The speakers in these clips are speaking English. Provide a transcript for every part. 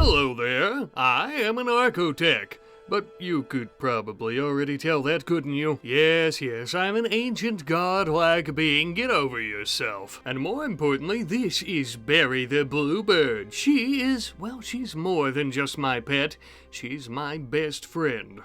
Hello there, I am an Archotech. But you could probably already tell that, couldn't you? Yes, I'm an ancient godlike being, get over yourself. And more importantly, this is Berry the Bluebird. She's more than just my pet. She's my best friend.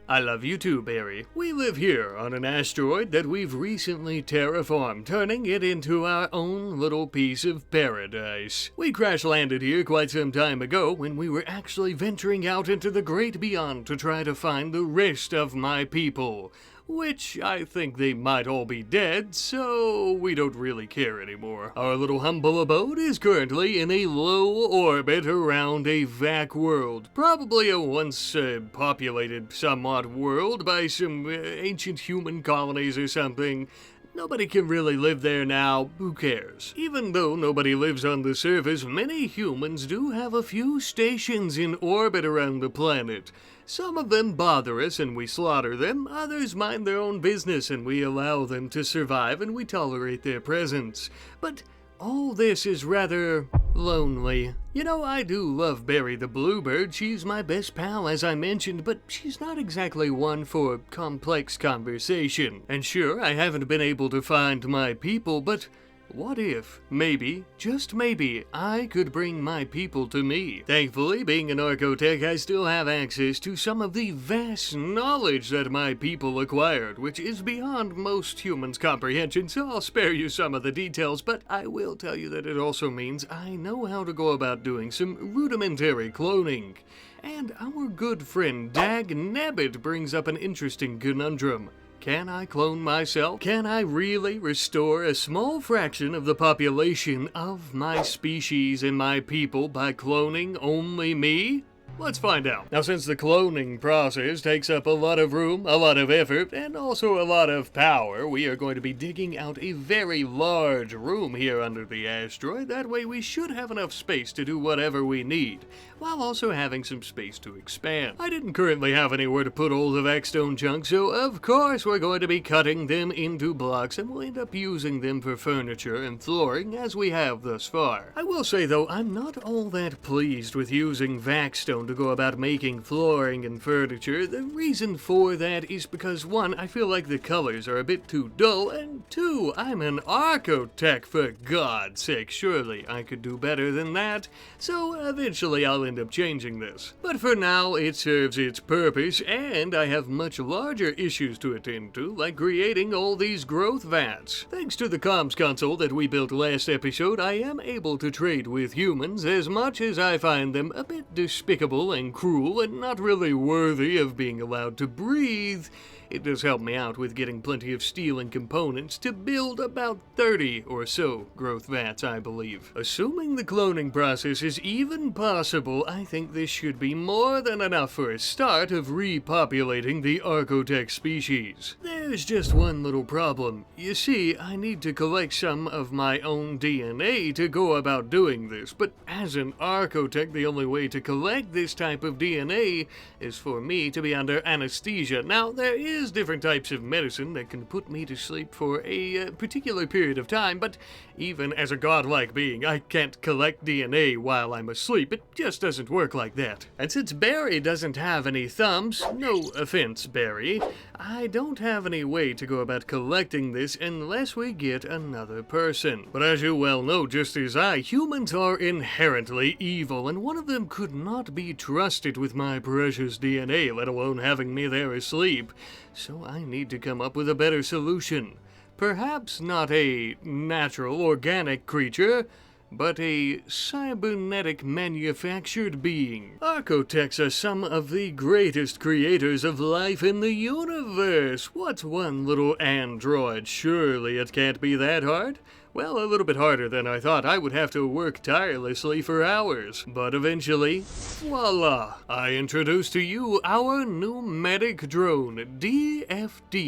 I love you too, Barry. We live here on an asteroid that we've recently terraformed, turning it into our own little piece of paradise. We crash-landed here quite some time ago when we were actually venturing out into the great beyond to try to find the rest of my people. Which I think they might all be dead, so we don't really care anymore. Our little humble abode is currently in a low orbit around a vac world. Probably a once populated somewhat world by some ancient human colonies or something. Nobody can really live there now, who cares? Even though nobody lives on the surface, many humans do have a few stations in orbit around the planet. Some of them bother us and we slaughter them, others mind their own business and we allow them to survive and we tolerate their presence. But all this is rather lonely. You know, I do love Berry the Bluebird. She's my best pal, as I mentioned, but she's not exactly one for complex conversation. And sure, I haven't been able to find my people, but what if, maybe, just maybe, I could bring my people to me? Thankfully, being an Archotech, I still have access to some of the vast knowledge that my people acquired, which is beyond most humans' comprehension, so I'll spare you some of the details, but I will tell you that it also means I know how to go about doing some rudimentary cloning. And our good friend Dag Nabbit brings up an interesting conundrum. Can I clone myself? Can I really restore a small fraction of the population of my species and my people by cloning only me? Let's find out. Now, since the cloning process takes up a lot of room, a lot of effort, and also a lot of power, we are going to be digging out a very large room here under the asteroid. That way we should have enough space to do whatever we need, while also having some space to expand. I didn't currently have anywhere to put all the vaxstone chunks, so of course we're going to be cutting them into blocks, and we'll end up using them for furniture and flooring as we have thus far. I will say though, I'm not all that pleased with using vaxstone to go about making flooring and furniture. The reason for that is because, one, I feel like the colors are a bit too dull, and two, I'm an Archotech, for God's sake. Surely I could do better than that, so eventually I'll end up changing this. But for now, it serves its purpose, and I have much larger issues to attend to, like creating all these growth vats. Thanks to the comms console that we built last episode, I am able to trade with humans as much as I find them a bit despicable and cruel and not really worthy of being allowed to breathe. It does help me out with getting plenty of steel and components to build about 30 or so growth vats, I believe. Assuming the cloning process is even possible, I think this should be more than enough for a start of repopulating the Archotech species. There's just one little problem. You see, I need to collect some of my own DNA to go about doing this, but as an Archotech, the only way to collect this type of DNA is for me to be under anesthesia. Now, there is different types of medicine that can put me to sleep for a particular period of time, but even as a godlike being, I can't collect DNA while I'm asleep. It just doesn't work like that. And since Barry doesn't have any thumbs, no offense, Barry, I don't have any way to go about collecting this unless we get another person. But as you well know, just as I, humans are inherently evil, and one of them could not be trusted with my precious DNA, let alone having me there asleep. So I need to come up with a better solution. Perhaps not a natural, organic creature, but a cybernetic manufactured being. Archotechs are some of the greatest creators of life in the universe. What's one little android? Surely it can't be that hard. Well, a little bit harder than I thought. I would have to work tirelessly for hours. But eventually, voila! I introduce to you our pneumatic drone, DFDCE.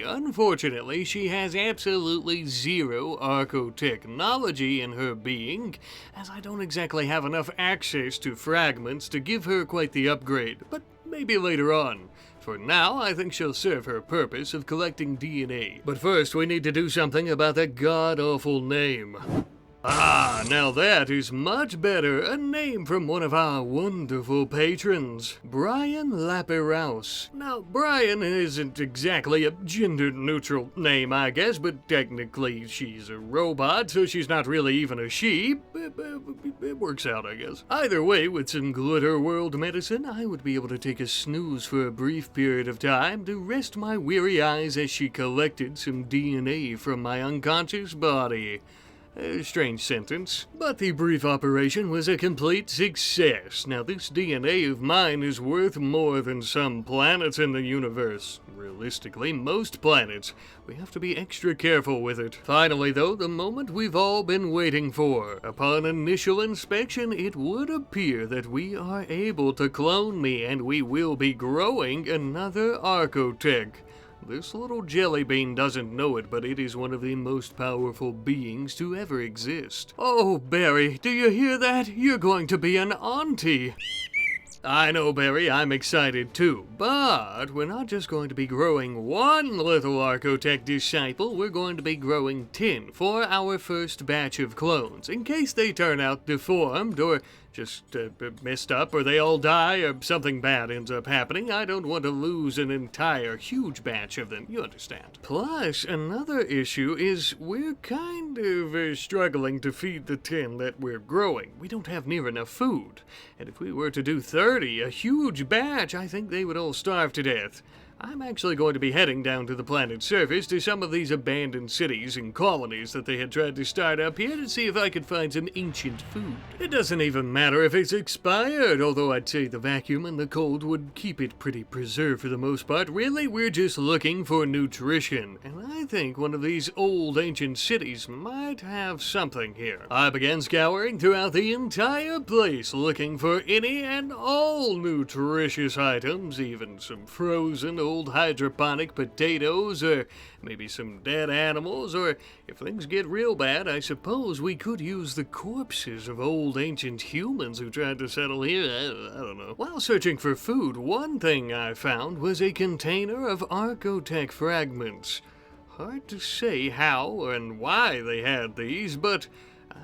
Unfortunately, she has absolutely zero archotechnology in her being, as I don't exactly have enough access to fragments to give her quite the upgrade. But maybe later on. For now, I think she'll serve her purpose of collecting DNA. But first, we need to do something about that god-awful name. Ah, now that is much better. A name from one of our wonderful patrons, Brian Lapiraus. Now, Brian isn't exactly a gender-neutral name, I guess, but technically she's a robot, so she's not really even a she. It works out, I guess. Either way, with some glitter world medicine, I would be able to take a snooze for a brief period of time to rest my weary eyes as she collected some DNA from my unconscious body. A strange sentence, but the brief operation was a complete success. Now, this DNA of mine is worth more than some planets in the universe. Realistically, most planets. We have to be extra careful with it. Finally, though, the moment we've all been waiting for. Upon initial inspection, it would appear that we are able to clone me, and we will be growing another Archotech. This little jelly bean doesn't know it, but it is one of the most powerful beings to ever exist. Oh, Barry, do you hear that? You're going to be an auntie. I know, Barry, I'm excited too, but we're not just going to be growing one little Archotech disciple, we're going to be growing 10 for our first batch of clones, in case they turn out deformed or just messed up, or they all die, or something bad ends up happening. I don't want to lose an entire huge batch of them, you understand. Plus, another issue is we're kind of struggling to feed the 10 that we're growing. We don't have near enough food. And if we were to do 30, a huge batch, I think they would all starve to death. I'm actually going to be heading down to the planet's surface to some of these abandoned cities and colonies that they had tried to start up here to see if I could find some ancient food. It doesn't even matter if it's expired, although I'd say the vacuum and the cold would keep it pretty preserved for the most part. Really, we're just looking for nutrition, and I think one of these old ancient cities might have something here. I began scouring throughout the entire place looking for any and all nutritious items, even some frozen old hydroponic potatoes, or maybe some dead animals, or if things get real bad, I suppose we could use the corpses of old ancient humans who tried to settle here. I don't know. While searching for food, one thing I found was a container of Archotech fragments. Hard to say how and why they had these, but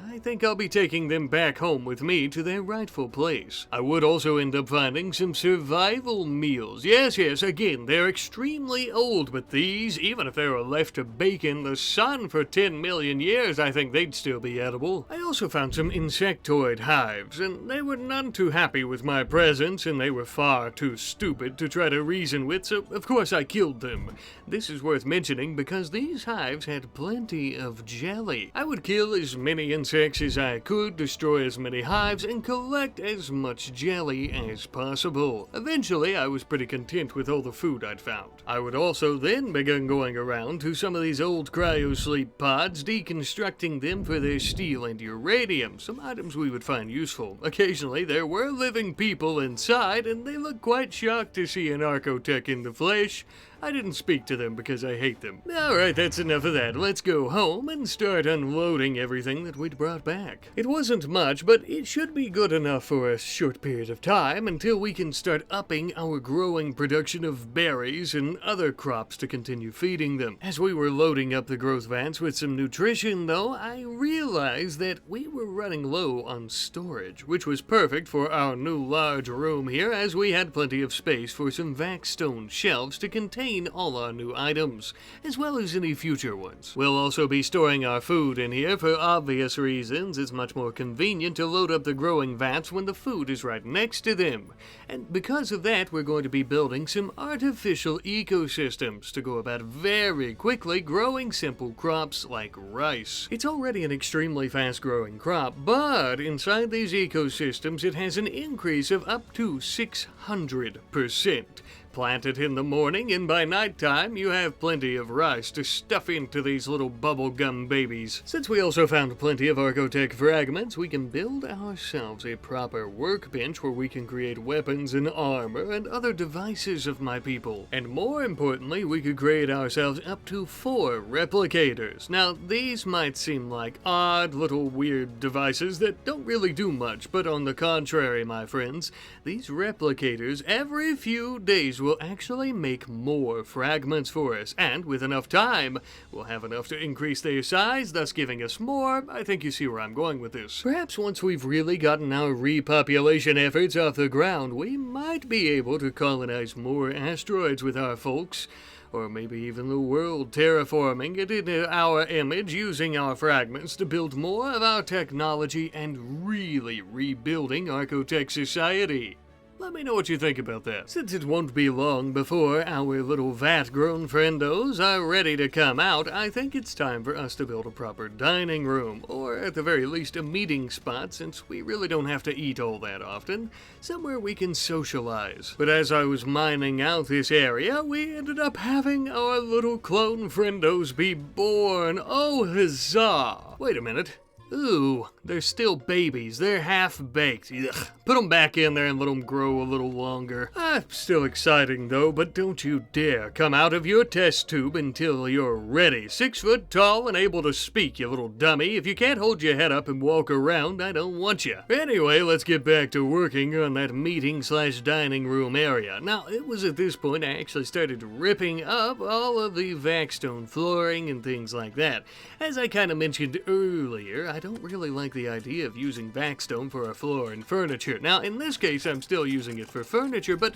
I think I'll be taking them back home with me to their rightful place. I would also end up finding some survival meals. Yes, again, they're extremely old, but these, even if they were left to bake in the sun for 10 million years, I think they'd still be edible. I also found some insectoid hives, and they were none too happy with my presence, and they were far too stupid to try to reason with, so of course I killed them. This is worth mentioning because these hives had plenty of jelly. I would kill as many insects as I could, destroy as many hives, and collect as much jelly as possible. Eventually, I was pretty content with all the food I'd found. I would also then begin going around to some of these old cryosleep pods, deconstructing them for their steel and uranium, some items we would find useful. Occasionally, there were living people inside, and they looked quite shocked to see an Archotech in the flesh. I didn't speak to them because I hate them. Alright, that's enough of that. Let's go home and start unloading everything that we'd brought back. It wasn't much, but it should be good enough for a short period of time until we can start upping our growing production of berries and other crops to continue feeding them. As we were loading up the growth vats with some nutrition, though, I realized that we were running low on storage, which was perfect for our new large room here, as we had plenty of space for some vac stone shelves to contain all our new items, as well as any future ones. We'll also be storing our food in here for obvious reasons. It's much more convenient to load up the growing vats when the food is right next to them. And because of that, we're going to be building some artificial ecosystems to go about very quickly growing simple crops like rice. It's already an extremely fast-growing crop, but inside these ecosystems it has an increase of up to 600%. Plant it in the morning, and by nighttime, you have plenty of rice to stuff into these little bubblegum babies. Since we also found plenty of Archotech fragments, we can build ourselves a proper workbench where we can create weapons and armor and other devices of my people. And more importantly, we could create ourselves up to 4 replicators. Now, these might seem like odd little weird devices that don't really do much, but on the contrary, my friends, these replicators every few days will actually make more fragments for us, and with enough time, we'll have enough to increase their size, thus giving us more. I think you see where I'm going with this. Perhaps once we've really gotten our repopulation efforts off the ground, we might be able to colonize more asteroids with our folks. Or maybe even the world, terraforming it into our image, using our fragments to build more of our technology and really rebuilding Archotech society. Let me know what you think about that. Since it won't be long before our little vat-grown friendos are ready to come out, I think it's time for us to build a proper dining room, or at the very least a meeting spot, since we really don't have to eat all that often, somewhere we can socialize. But as I was mining out this area, we ended up having our little clone friendos be born. Oh, huzzah! Wait a minute. Ooh, they're still babies. They're half-baked. Ugh. Put them back in there and let them grow a little longer. Still exciting, though, but don't you dare come out of your test tube until you're ready. 6 foot tall and able to speak, you little dummy. If you can't hold your head up and walk around, I don't want you. Anyway, let's get back to working on that meeting/dining room area. Now, it was at this point I actually started ripping up all of the vac-stone flooring and things like that. As I kind of mentioned earlier, I don't really like the idea of using vac-stone for a floor and furniture. Now, in this case, I'm still using it for furniture, but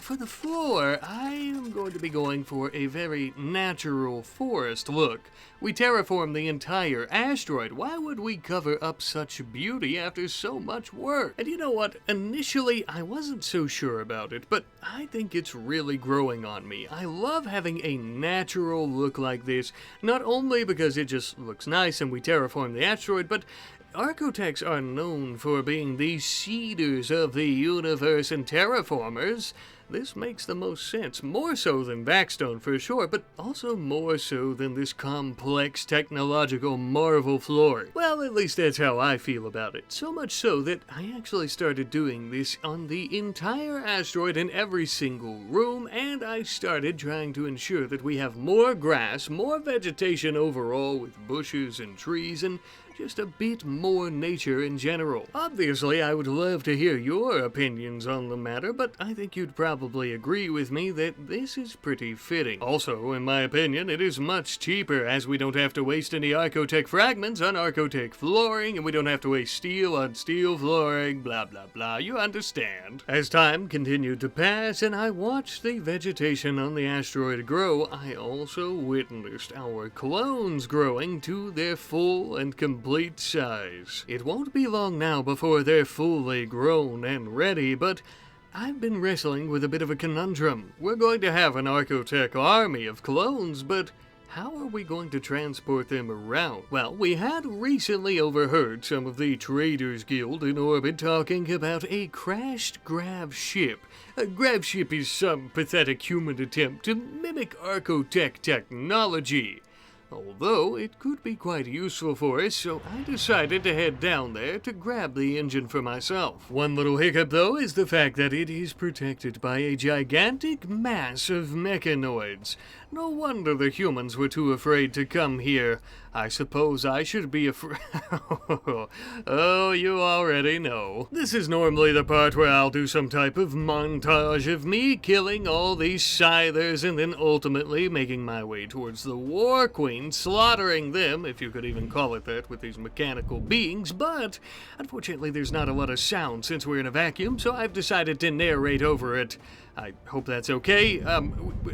for the floor, I am going to be going for a very natural forest look. We terraformed the entire asteroid. Why would we cover up such beauty after so much work? And you know what? Initially, I wasn't so sure about it, but I think it's really growing on me. I love having a natural look like this, not only because it just looks nice and we terraformed the asteroid, but Archotechs are known for being the seeders of the universe and terraformers. This makes the most sense, more so than vac-stone for sure, but also more so than this complex technological marvel floor. Well, at least that's how I feel about it. So much so that I actually started doing this on the entire asteroid in every single room, and I started trying to ensure that we have more grass, more vegetation overall with bushes and trees, and just a bit more nature in general. Obviously, I would love to hear your opinions on the matter, but I think you'd probably agree with me that this is pretty fitting. Also, in my opinion, it is much cheaper, as we don't have to waste any Archotech fragments on Archotech flooring, and we don't have to waste steel on steel flooring, blah blah blah, you understand. As time continued to pass and I watched the vegetation on the asteroid grow, I also witnessed our clones growing to their full and complete size. It won't be long now before they're fully grown and ready, but I've been wrestling with a bit of a conundrum. We're going to have an Archotech army of clones, but how are we going to transport them around? Well, we had recently overheard some of the Traders Guild in orbit talking about a crashed grav ship. A grav ship is some pathetic human attempt to mimic Archotech technology. Although it could be quite useful for us, so I decided to head down there to grab the engine for myself. One little hiccup, though, is the fact that it is protected by a gigantic mass of mechanoids. No wonder the humans were too afraid to come here. I suppose I should be afraid. Oh, you already know. This is normally the part where I'll do some type of montage of me killing all these scythers and then ultimately making my way towards the War Queen, slaughtering them, if you could even call it that, with these mechanical beings, but unfortunately there's not a lot of sound since we're in a vacuum, so I've decided to narrate over it. I hope that's okay.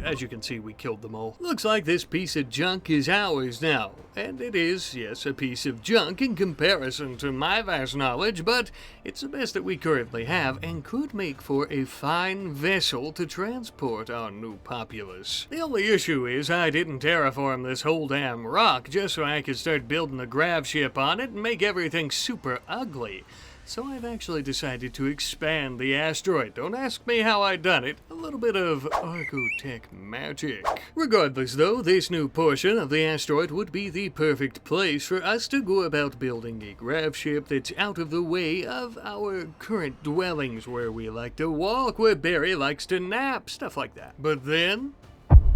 As you can see, we killed them all. Looks like this piece of junk is ours now. And it is, yes, a piece of junk in comparison to my vast knowledge, but it's the best that we currently have and could make for a fine vessel to transport our new populace. The only issue is I didn't terraform this whole damn rock just so I could start building a grav ship on it and make everything super ugly. So I've actually decided to expand the asteroid. Don't ask me how I done it. A little bit of Archotech magic. Regardless though, this new portion of the asteroid would be the perfect place for us to go about building a grav ship that's out of the way of our current dwellings where we like to walk, where Barry likes to nap, stuff like that. But then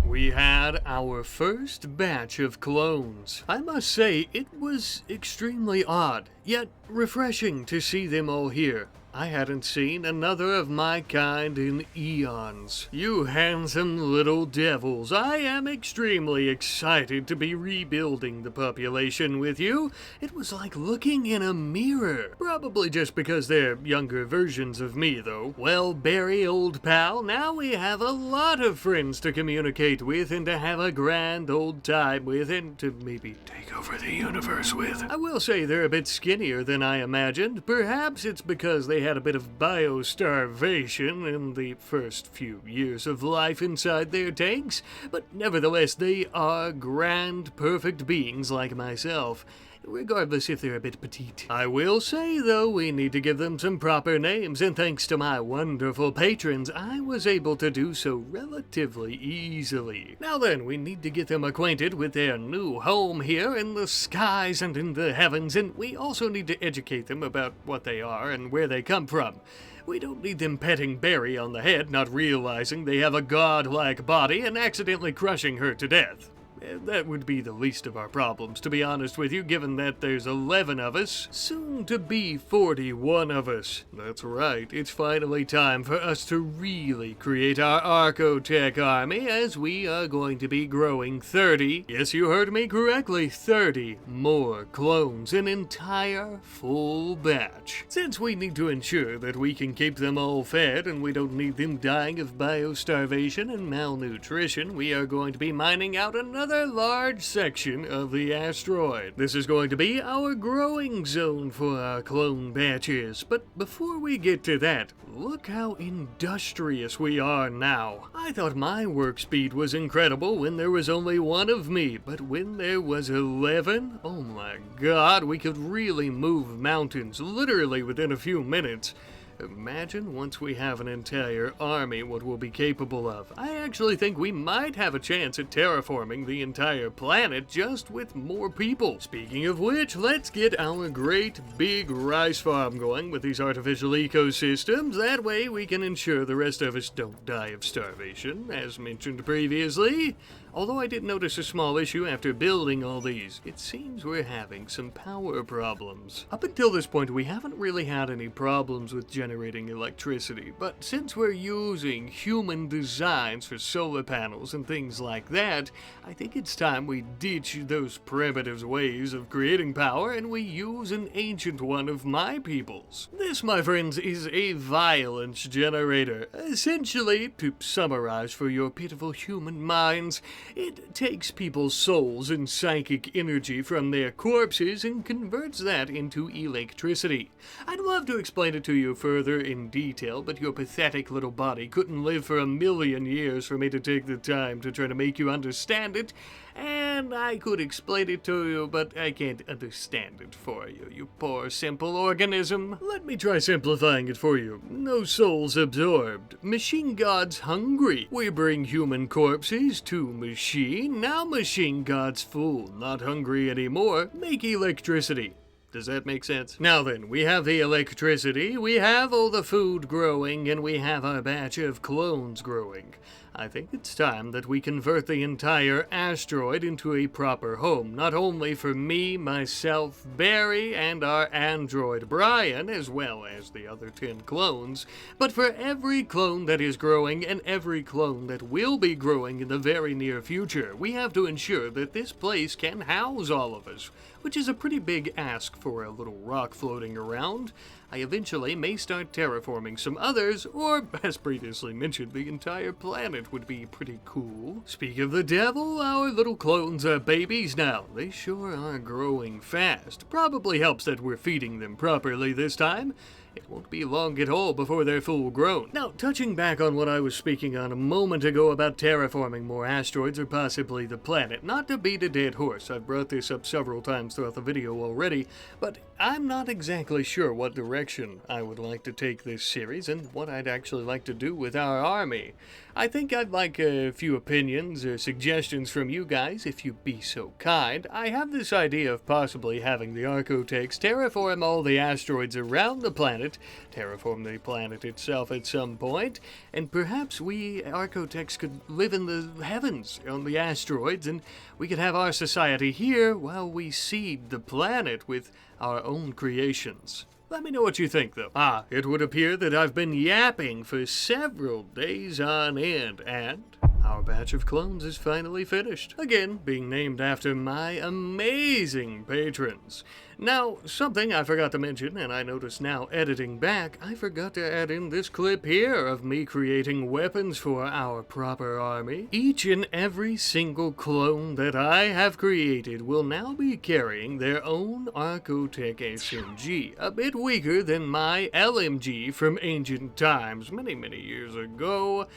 we had our first batch of clones. I must say, it was extremely odd, yet refreshing to see them all here. I hadn't seen another of my kind in eons. You handsome little devils, I am extremely excited to be rebuilding the population with you. It was like looking in a mirror. Probably just because they're younger versions of me, though. Well, Barry, old pal, now we have a lot of friends to communicate with and to have a grand old time with and to maybe take over the universe with. I will say they're a bit skinnier than I imagined. Perhaps it's because they had a bit of biostarvation in the first few years of life inside their tanks, but nevertheless they are grand, perfect beings like myself, regardless if they're a bit petite. I will say, though, we need to give them some proper names, and thanks to my wonderful patrons, I was able to do so relatively easily. Now then, we need to get them acquainted with their new home here in the skies and in the heavens, and we also need to educate them about what they are and where they come from. We don't need them petting Barry on the head, not realizing they have a godlike body, and accidentally crushing her to death. That would be the least of our problems, to be honest with you, given that there's 11 of us, soon to be 41 of us. That's right, it's finally time for us to really create our Archotech army, as we are going to be growing 30, yes, you heard me correctly, 30 more clones, an entire full batch. Since we need to ensure that we can keep them all fed and we don't need them dying of biostarvation and malnutrition, we are going to be mining out another large section of the asteroid. This is going to be our growing zone for our clone batches, but before we get to that, look how industrious we are now. I thought my work speed was incredible when there was only one of me, but when there was 11, oh my god, we could really move mountains literally within a few minutes. Imagine once we have an entire army what we'll be capable of. I actually think we might have a chance at terraforming the entire planet just with more people. Speaking of which, let's get our great big rice farm going with these artificial ecosystems. That way we can ensure the rest of us don't die of starvation, as mentioned previously. Although I did notice a small issue after building all these. It seems we're having some power problems. Up until this point, we haven't really had any problems with generating electricity, but since we're using human designs for solar panels and things like that, I think it's time we ditch those primitive ways of creating power and we use an ancient one of my people's. This, my friends, is a violence generator. Essentially, to summarize for your pitiful human minds, it takes people's souls and psychic energy from their corpses and converts that into electricity. I'd love to explain it to you further in detail, but your pathetic little body couldn't live for 1,000,000 years for me to take the time to try to make you understand it, and I could explain it to you, but I can't understand it for you, you poor simple organism. Let me try simplifying it for you. No souls absorbed. Machine gods hungry. We bring human corpses to machine. Now machine gods full, not hungry anymore. Make electricity. Does that make sense? Now then, we have the electricity, we have all the food growing, and we have our batch of clones growing. I think it's time that we convert the entire asteroid into a proper home, not only for me, myself, Barry, and our android Brian, as well as the other 10 clones, but for every clone that is growing and every clone that will be growing in the very near future. We have to ensure that this place can house all of us, which is a pretty big ask for a little rock floating around. I eventually may start terraforming some others, or, as previously mentioned, the entire planet would be pretty cool. Speak of the devil, our little clones are babies now. They sure are growing fast. Probably helps that we're feeding them properly this time. It won't be long at all before they're full grown. Now, touching back on what I was speaking on a moment ago about terraforming more asteroids or possibly the planet, not to beat a dead horse, I've brought this up several times throughout the video already, but I'm not exactly sure what direction I would like to take this series and what I'd actually like to do with our army. I think I'd like a few opinions or suggestions from you guys, if you'd be so kind. I have this idea of possibly having the Archotechs terraform all the asteroids around the planet, terraform the planet itself at some point, and perhaps we Archotechs could live in the heavens on the asteroids, and we could have our society here while we seed the planet with our own creations. Let me know what you think, though. It would appear that I've been yapping for several days on end, and our batch of clones is finally finished. Again, being named after my amazing patrons. Now, something I forgot to mention, and I notice now editing back, I forgot to add in this clip here of me creating weapons for our proper army. Each and every single clone that I have created will now be carrying their own Archotech SMG, a bit weaker than my LMG from ancient times many years ago.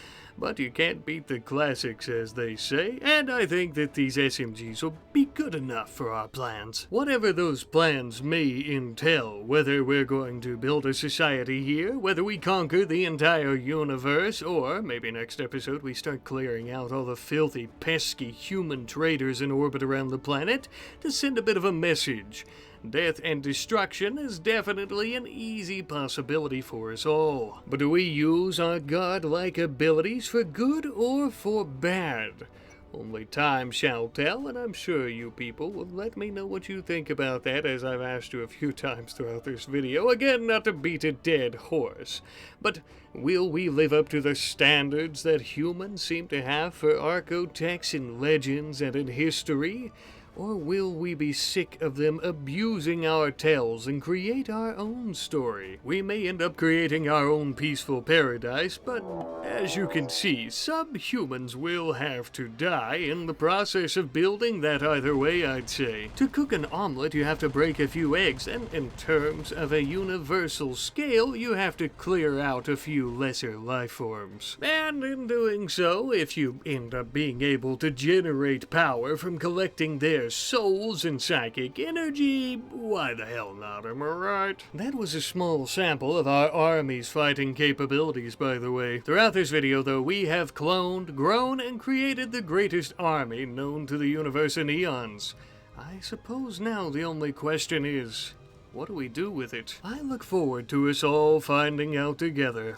But you can't beat the classics, as they say, and I think that these SMGs will be good enough for our plans. Whatever those plans may entail, whether we're going to build a society here, whether we conquer the entire universe, or maybe next episode we start clearing out all the filthy, pesky human traders in orbit around the planet to send a bit of a message. Death and destruction is definitely an easy possibility for us all. But do we use our godlike abilities for good or for bad? Only time shall tell, and I'm sure you people will let me know what you think about that, as I've asked you a few times throughout this video. Again, not to beat a dead horse. But will we live up to the standards that humans seem to have for Archotechs in legends and in history? Or will we be sick of them abusing our tales and create our own story? We may end up creating our own peaceful paradise, but as you can see, some humans will have to die in the process of building that either way, I'd say. To cook an omelet, you have to break a few eggs, and in terms of a universal scale, you have to clear out a few lesser life forms. And in doing so, if you end up being able to generate power from collecting their souls and psychic energy, why the hell not, am I right? That was a small sample of our army's fighting capabilities, by the way. Throughout this video, though, we have cloned, grown, and created the greatest army known to the universe in eons. I suppose now the only question is, what do we do with it? I look forward to us all finding out together.